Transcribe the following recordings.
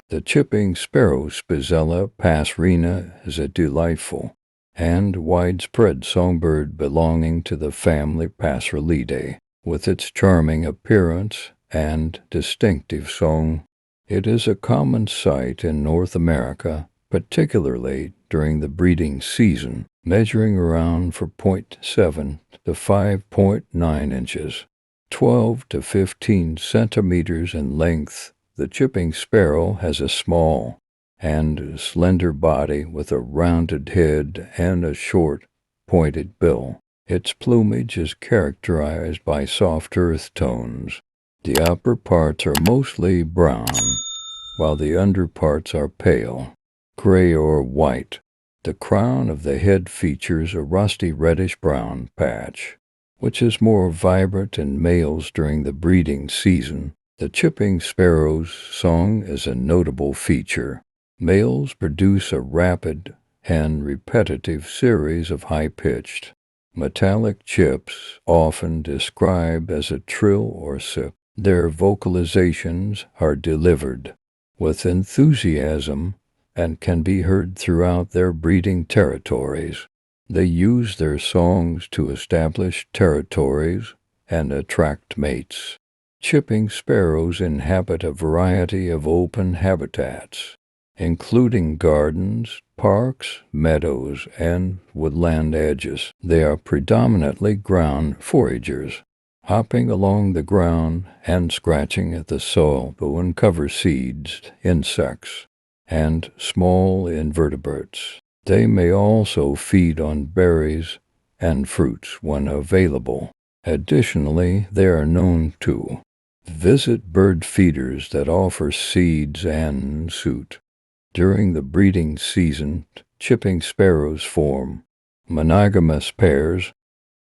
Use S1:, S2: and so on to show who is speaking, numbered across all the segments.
S1: The chipping sparrow Spizella passerina is a delightful and widespread songbird belonging to the family Passeridae. With its charming appearance and distinctive song, it is a common sight in North America, particularly during the breeding season, measuring around from 0.7 to 5.9 inches, 12 to 15 centimeters in length. The chipping sparrow has a small and slender body with a rounded head and a short, pointed bill. Its plumage is characterized by soft earth tones. The upper parts are mostly brown, while the underparts are pale, gray or white. The crown of the head features a rusty reddish-brown patch, which is more vibrant in males during the breeding season. The chipping sparrow's song is a notable feature. Males produce a rapid and repetitive series of high-pitched, metallic chips, often described as a trill or sip. Their vocalizations are delivered with enthusiasm and can be heard throughout their breeding territories. They use their songs to establish territories and attract mates. Chipping sparrows inhabit a variety of open habitats, including gardens, parks, meadows, and woodland edges. They are predominantly ground foragers, hopping along the ground and scratching at the soil to uncover seeds, insects, and small invertebrates. They may also feed on berries and fruits when available. Additionally, they are known to visit bird feeders that offer seeds and suet. During the breeding season, chipping sparrows form monogamous pairs.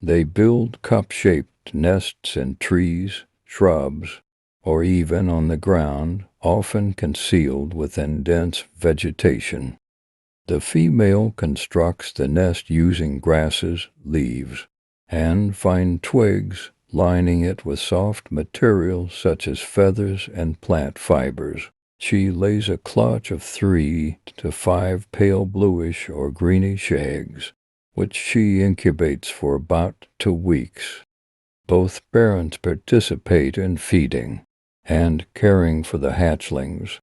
S1: They build cup-shaped nests in trees, shrubs, or even on the ground, often concealed within dense vegetation. The female constructs the nest using grasses, leaves, and fine twigs, lining it with soft materials such as feathers and plant fibers. She lays a clutch of 3 to 5 pale bluish or greenish eggs, which she incubates for about 2 weeks. Both parents participate in feeding and caring for the hatchlings.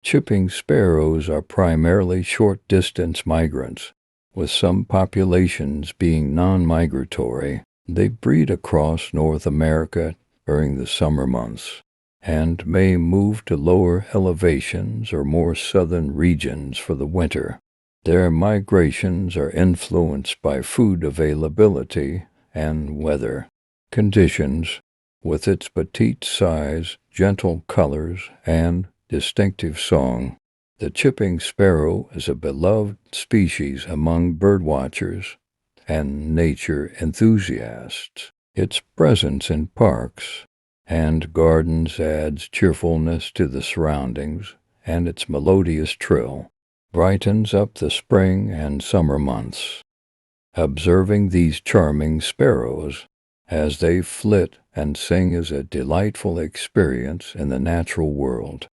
S1: Chipping sparrows are primarily short-distance migrants, with some populations being non-migratory. They breed across North America during the summer months and may move to lower elevations or more southern regions for the winter. Their migrations are influenced by food availability and weather conditions. With its petite size, gentle colors, and distinctive song, the chipping sparrow is a beloved species among birdwatchers and nature enthusiasts. Its presence in parks and gardens adds cheerfulness to the surroundings, and its melodious trill brightens up the spring and summer months. Observing these charming sparrows as they flit and sing is a delightful experience in the natural world.